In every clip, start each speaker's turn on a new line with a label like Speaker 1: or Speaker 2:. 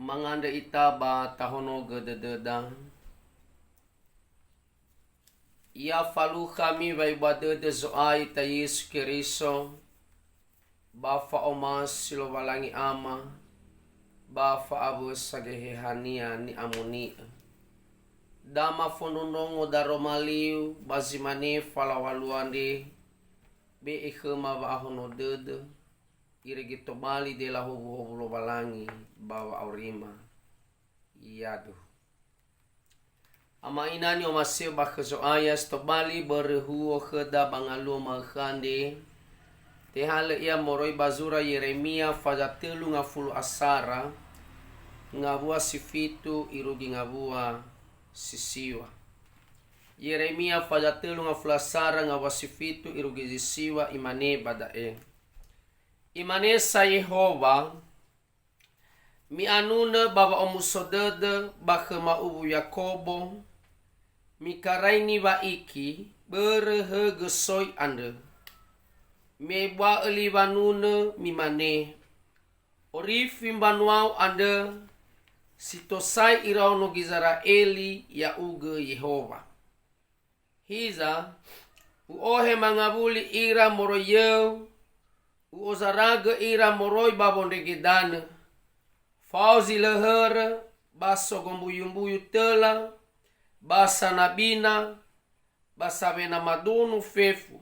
Speaker 1: Manganda itaba tahono gedededa. Ia falu kami vai badede zoai ta Yesu Keriso. Bafa omas silo walangi ama. Bafa abu sagehehania ni amuni. Dama fonunongo daromaliu bazimane falawaluande. Be ikhema wa ahono dede. Irigito bali de la hobu walangi bawa aurima. Iyadu. Ama inani o masih bakhezo ayas to bali berhuo kheda bangalu makhande. Tehale ia moroi bazura Yeremia fajatelu ngafulu asara. Ngabua sifitu irugi ngabua sisiwa. Yeremia fajatelu ngafulu asara ngabua sifitu irugi sisiwa imane badae. Imane sa Yehova mi anuna baba omusodede bakhema ubu Yakobo mi karaini wa iki berehe gesoi ande me bwa eli wanuna mi mane orifi mbanuau ande sitosai irauno gizara eli ya uge Yehova hiza uohe mangabuli ira moroyeu uozaraga ira moroi babonde gedane fauzi leher baso gombuyumbuyu tela basa nabina basa vena madonu fefu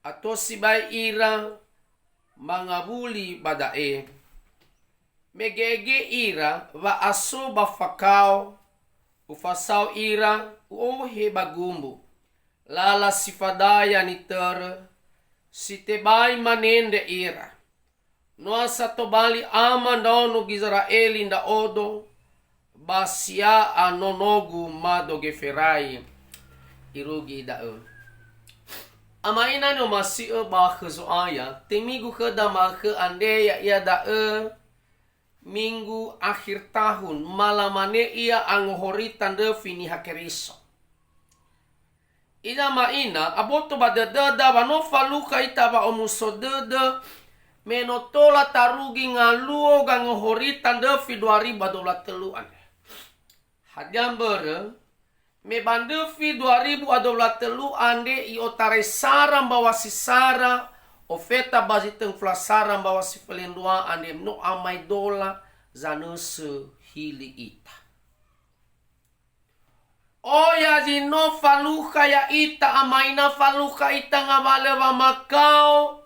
Speaker 1: atosi bai ira mangabuli badae megege ira va aso bafakao ufasao ira uohe bagumbu lala sifadaya nitere sitebai manende ira. Noasa tobali ama ndaono Gizraeli nda odo. Basia anonogu madogeferai. Irugi dao. Ama ina no masio bakhezo aya. Temigu keda makhe andeya ia dao. Minggu akhir tahun. Malamane ia angohoritan de fini hakeriso. Ina maina aboto badededa wano faluka itaba omusodede menotola tarugi ngaluo gangohoritan de fidwari badola teluan. Hadjambere me bande fi 2023 ande iotare sara bawa sisara ofeta baziteng flasara bawa si felendua ande no amai dola zanuse hili ita. Oya zino faluka ya ita amaina faluka ita ngabale wa makau.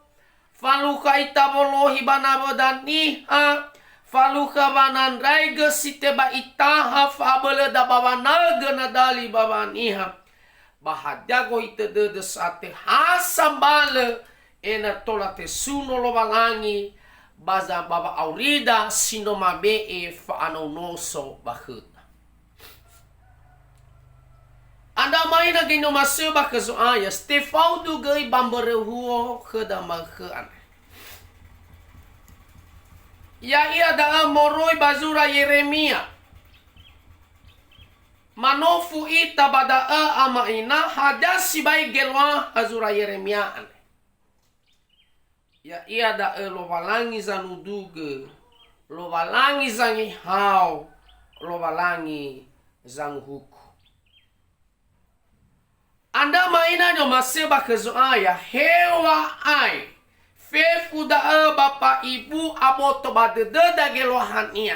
Speaker 1: Faluka ita bolohi banabodaniha. Faluka banandrai gesite ba itaha fabele da babanaga nadali babaniha. Bahadyago ita dede sate hasambale ena tolate suno lo balangi. Baza baba aurida sinomabe e fa anonoso bahut. Anda maina gino maseba kezo aya stefau du gei bamberehuo kheda makhan. Ya ia da moroi bazura Yeremia. Manofu ita bada ama ina hadasi bai gelwa azura Yeremia. Ya ia da lo walangi zanuduge. Lo walangi zangi hau. Lo walangi zanghuku. Anda maina nyo maseba kezo aya hewa ai fefu da bapa ibu aboto badede da gelohan ia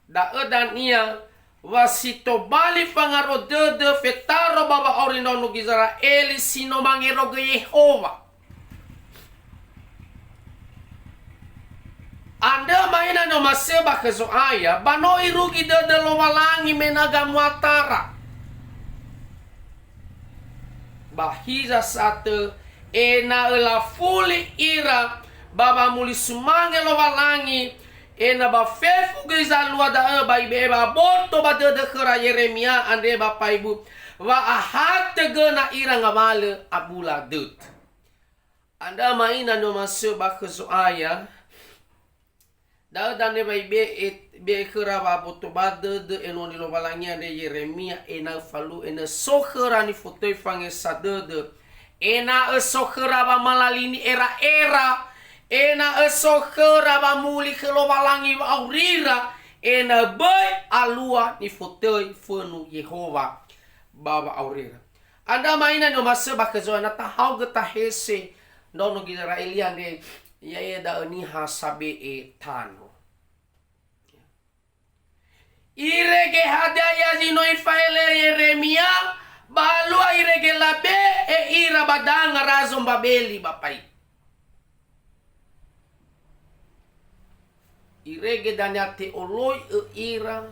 Speaker 1: da dan ia wasito bali fangaro dede fetaro baba orinono gizara eli sino mangero ge Yehova. Anda maina nyo maseba kezo aya bano irugi dede lo walangi menaga muatara bahiza sate ena la fuli ira baba muli sumange lo walangi ena ba fefu geza lua da ba ibe ba boto ba de khara Yeremia ande ba paibu wa ahat gena ira ngabale abula dut. Anda maina no maso ba khusu aya da dane ba ibe be khara ba boto ba de enoni lo walangi ande Yeremia ena falu ena sokhara ni fotoy fange sadede ena sokhara ba malalini era ena esokera ba muli ke lowalangi ba aurira ena bay alua ni fotei fenu Yehova baba aurira. Anda mainan no maseba ke zona tahau geta hese dono Israelian de ya da ni hasabe tano. Irege hadaya zino ifaele Yeremia balua irege labe ira badanga razom babeli bapai. Irege danya teoloi ira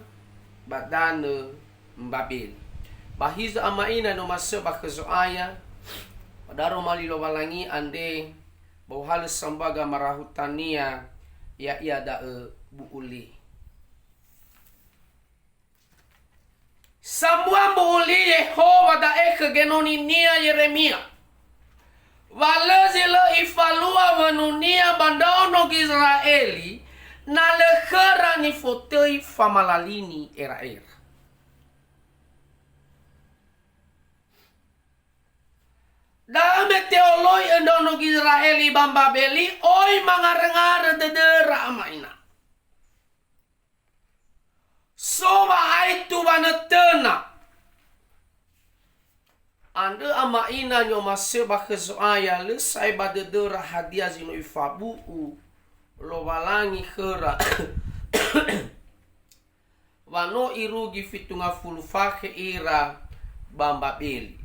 Speaker 1: badane mbabeli. Bahiza amaina no maseba kezoaya padaro malilo walangi ande bau hal sambaga marahutania ya ia da buuli. Sambuan buuli Yehova da genoni nia Yeremia. Walezilo ifalua wanunia bandono Israeli na lekera ni fotei famalalini era. Dame teoloi endono Israeli bambabeli oi mangarengara dedera amaina. Soba aitu banetena. Ande amaina nyo maseba kezoaya lesai badedera hadiah zino ifabu lo walangi khera wano irugi fitunga fulufake ira bambabeli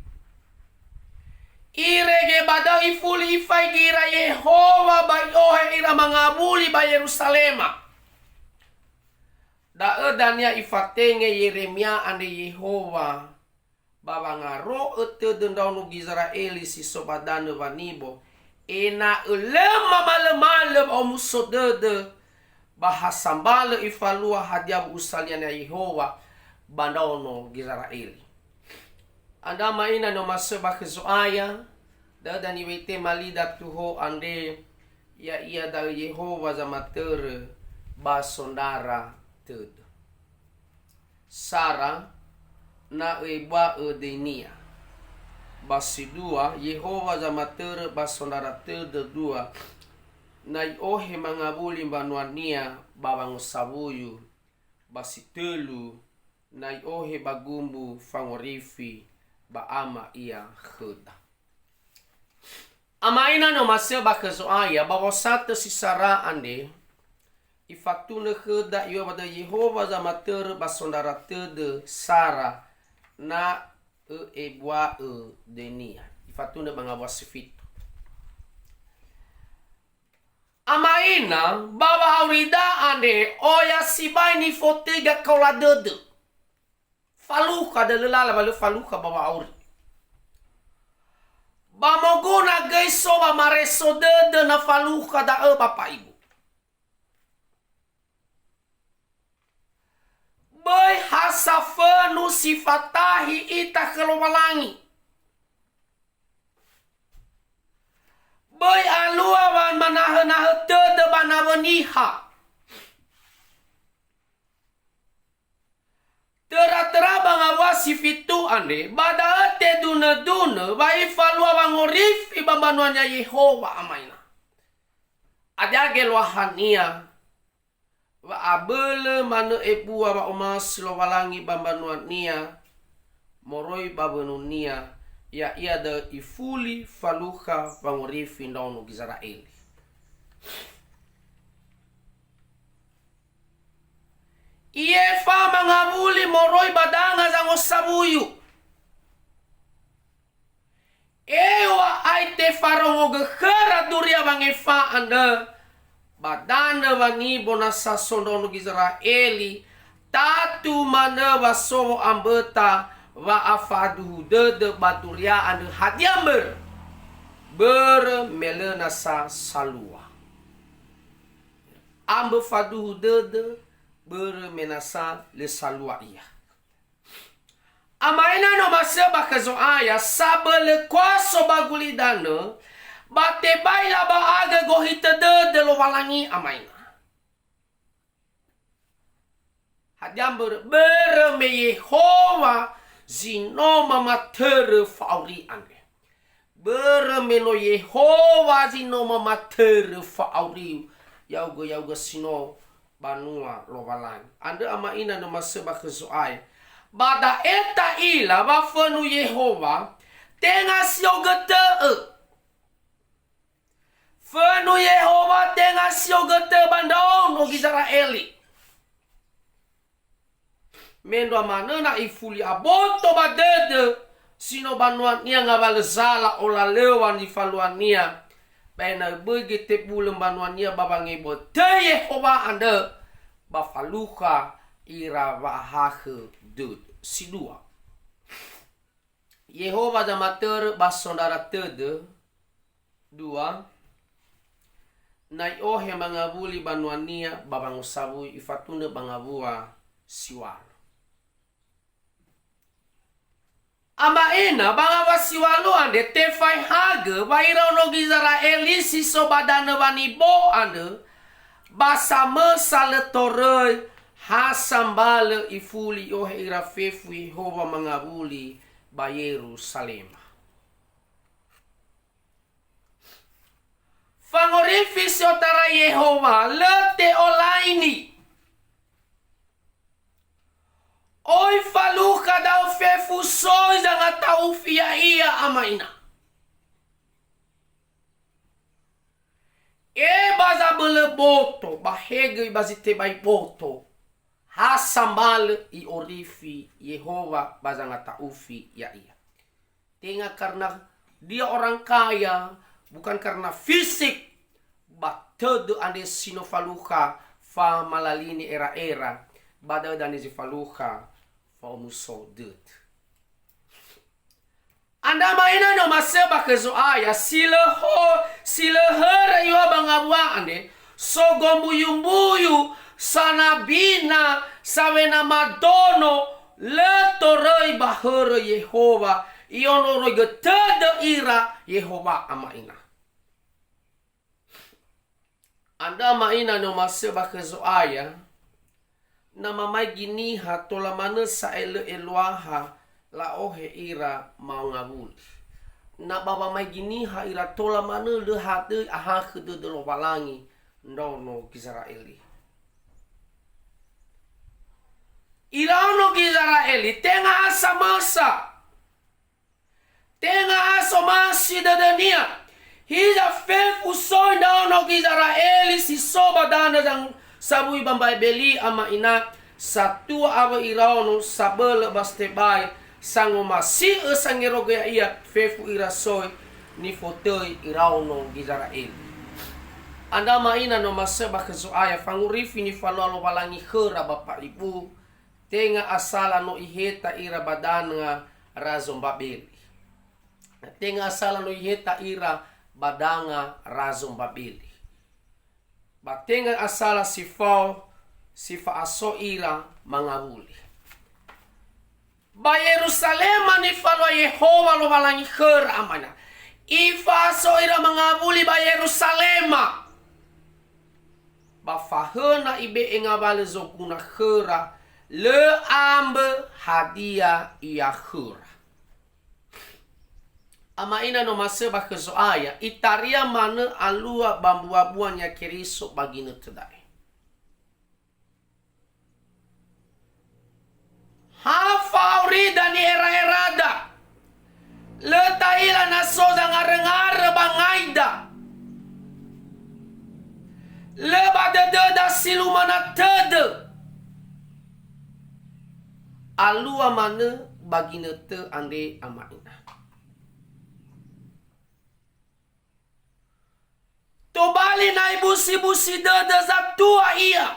Speaker 1: irege bada ifuli ifai gira Yehova bai ohe ira mangabuli ba Yerusalema da edania ifatenge Yeremia ande Yehova baba ngaro ete dendau Israeli si sobadane vanibo ena ulema malemale omusodede bahasambale ifalua hadiah usalian ya Yehova bandono Israeli. Anda maina no maseba kezoaya da ni wete malida tuho ande ya ia da Yehova zamatere basondara ted. Sara na eba edenia. Basi dua Yehova zamatere basondara tede dua na ohe mangabuli banuania babango sabuyu basi telu na ohe bagumbu fangorifi baama ia kheda. Amaina no maseba kezoaya bawa satu sisara ande ifatune kheda iyo bada Yehova zamatere basondara tede Sara na ebwa denia ifatunda bangabwa sifito amaina baba aurida ande oya sibaini fotega kola dede faluka de lala balu faluka baba auri bamoguna geiso ba mareso dede na faluka da bapa ibu boy hasafenu sifatahi ita kelowalangi. Boy alua wan manahe tede banawaniha. Tera-tera bangawasi fitu ande bada ate duna bai falua bangorifi bambanuanya Yehova amaina. Ada gelwahania wa abele manu ebua wa omas lo walangi bambanuan nia moroi babenunia ya ia de ifuli faluka bangorifi ndono Israeli. Iye fa mangabuli moroi badanga zango sabuyu. Ewa aite farongo gekera duria bangefa anda badana wangi bonasa sondono Israeli tatu mana wasowo ambeta wa afadu de baturia anda hadiamber ber melenasa salua ambe fadu de ber menasa le salua iya amaina no maseba kazo aya sabele kwaso bagulidano bate baila ba aga gohita de lo walangi amaina. Hadiam ber me Yehova zinoma matere fauri ande. beremelo Yehova zino mamater fa'auriu yauga sino banua lovalang. Anda ama ina no maseba kesoai. Bada eta ila ba fenu Yehova tenga siogete. Fenu Yehova tenga siogete bandong no Israeli. Mendo amana na ifuli aboto badede. Sino banuan nia ngabalezala ola lewan di faluan nia. Bena begi te bulem banuan nia babangi bote Yehova anda. Bafaluka ira wahahe dud. Sidua. Yehova da mater basondara tede. Dua. Nai ohe mangabuli banuan nia babang sabu ifatunda bangabua siwal. Amba ena banga wasiwalu ande tefai hage baira no Israeli si sobadana bani bo ande basame saletore hasambale ifuli ohe irafefu Yehova mangabuli ba Yerusalem. Fangorifi otara Yehova lete olaini. Oi faluka dau fefu sois anga taufia ia amaina. E baza bele boto, bahege bazite bai boto. Hasambal i orifi Yehova baza anga taufi ya ia. Tenga karena dia orang kaya, bukan karena fisik. Batede ande sino faluka fa malalini era-era. Bada dan isi faluka famuso dut. Anda maina no maseba kezoaya silehera iwa bangabwa ande sogombuyu sanabina sawena madono letorei bahara Yehova iono rogetede ira Yehova amaina. Anda maina no maseba kezoaya nama mai gini ha tola mana sa eluaha la ohe ira mau ngabuli. Na baba mai gini ha ira tola mana le hade aha khede de lo balangi no Israeli. Ira no Israeli tenga asa masa. Tenga aso masi de dunia. Hija fefu soi no Israeli si soba dana dang sabui bambai beli ama ina satu aba irauno sabele bastebai sango masi sangeroge ia fefu irasoi ni fotoi irauno Israel. Anda maina no maseba kezoaya fangurifi ni falolo balangi khera bapak ibu tenga asala no iheta ira badanga razom babeli. Tenga asala no iheta ira badanga razom babeli. Batenga asala sifa aso ira mangabuli. Ba Yerusalem ni falwa Yehova lo balangi khera amana. Ifa aso ira mangabuli ba Yerusalem. Ba fahena ibe engabale zokuna khera le ambe hadia ia khera. Ama ina no maseba kezoaya itaria mana alua bambu-abuan ya keriso bagina tedai. Hafauri dan era-erada letaila nasoda ngare-ngare bangaida lebadede silumana tede alua mana bagina te ande ama ina. Tobali na ibusi-busi dada za tua ia.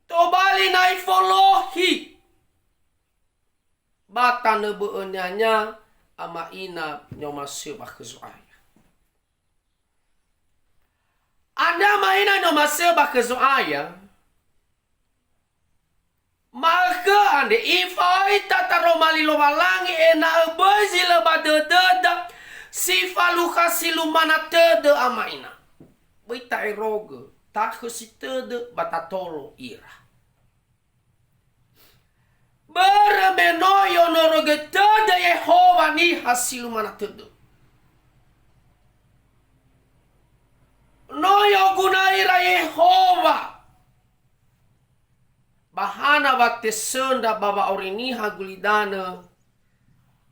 Speaker 1: Tobali na ifolohi. Bata nebeanyanya ama ina nyoma sebah kezoaya. Anda maina nyoma sebah kezoaya. Maka ande ifai tataromali lobalangi ena ebezi lebadededa. Si faluka silumana tede amaina. Bita eroge. Tak si tede batatolo ira. bermenoyo noroge tede Yehova ni hasil mana tede. Noyo gunaira Yehova. Bahana bakte senda baba ori niha gulidana.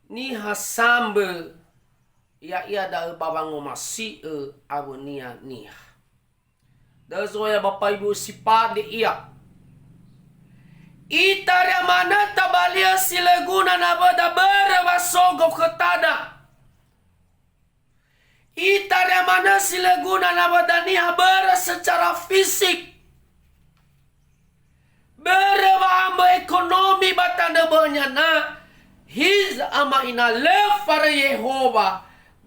Speaker 1: Niha sambe. Ya ia da baba ngomasi abu niha. Da zoya bapak ibu sifat de ia. Itaria mana tabalia sileguna nabada berwa sogo ketada. Itaria mana sileguna nabada niha ber secara fisik. Berwa amba ekonomi batanda banyana. Hiz ama ina lefar Yehova.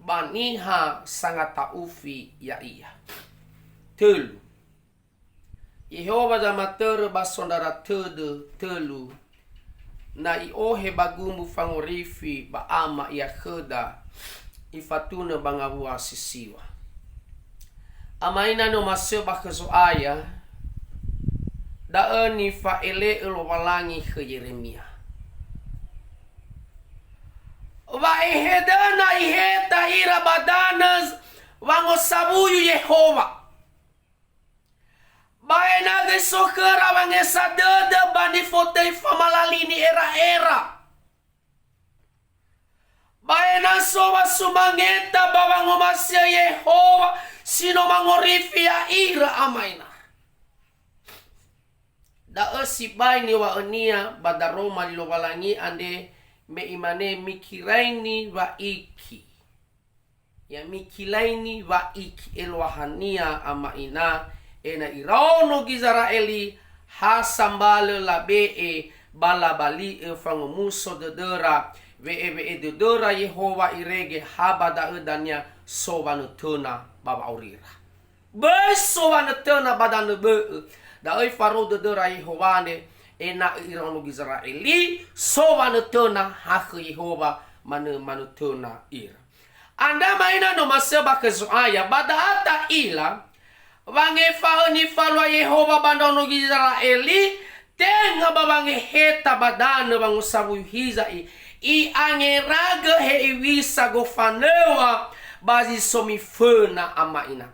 Speaker 1: Baniha sangat taufi ya iya. Telu. Yehova jama tere basondara telu. Na iohe bagumu fangorifi ba ama ia kheda. Ifatuna bangabua sisiwa. Amaina no maseba kezoaya. Daeni fa ele walangi ke Yeremia. Wa ihedana iheta ira badanas wangosabuyu Yehova. Baena ge sokera wange sadede bani fotei famalalini era-era. Baena sowa sumangeta bawango masya Yehova sino mangorifi ya ira amaina. Da esi baini wa enia badaroma lilowalangi ande me imane mikiraini wa iki. Ya mikilaini wa iki elwahania amaina. Ena iraono Gizraeli hasambale labe balabali fangomuso dedera ve dedera Yehova irege habada edanya sowanutuna baba aurira besowanutuna badane be da ei faro dedera Yehova ne ena iraono Gizraeli sowanutuna hak Yehova manutuna ira anda maina no maseba kezoaya badata ila wange fahani falwa Yehova bandono Gizraeli tenga babange heta badane bangu sabu hiza i angeraga he iwisa gofanewa bazi somi fena amaina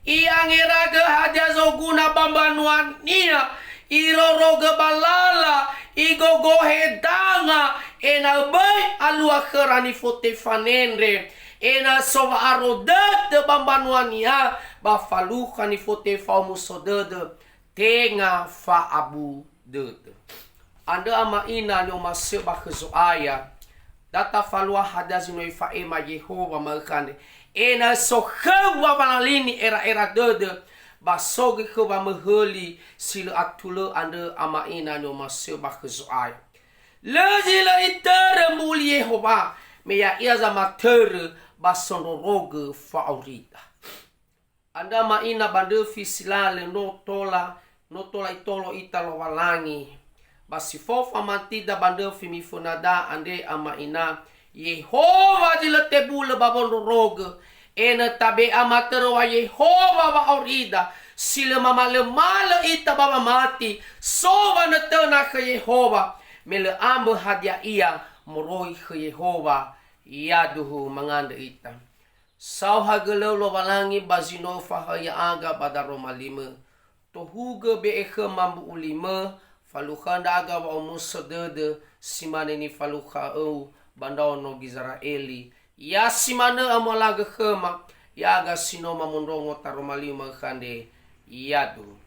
Speaker 1: i angeraga hajazo guna bambanuania iroroga balala igogohe danga ena bay alua kerani fote fanendre ena sova arodat de bambanuania ba faluha ni fote fa musodede tenga fa abu dede anda ama ina no maseba kezoaya data falua hadazi no ifa ema Yehova makande ena so khawa banalini era dede ba soge ko ba maheli sila atulo anda ama ina no maseba kezoaya lezila itere muli Yehova me ya iaza matere ba sonoroge fa aurida. Anda maina bandefi silale no tola itolo italo walangi. Basi fofa mantida bandefi mifunada ande ama ina. Yehova diletebule babondo roge. Ena tabe amatero wa Yehova wa aurida. Sila mamale mala ita baba mati. Sova na tena ke Yehova. Mele ambo hadia ia moroi ke Yehova. Yaduhu manganda ita. Sau hagelo lo walangi bazino fahaya aga pada Roma 5. Tohuga beeke mambu ulima. Falukhanda aga wa umusadede. Simane ni falukha au. Bandaono Gizraeli. Ya simane amalaga khema. Ya aga sinoma mundongo ta Roma 5 khande. Yadu.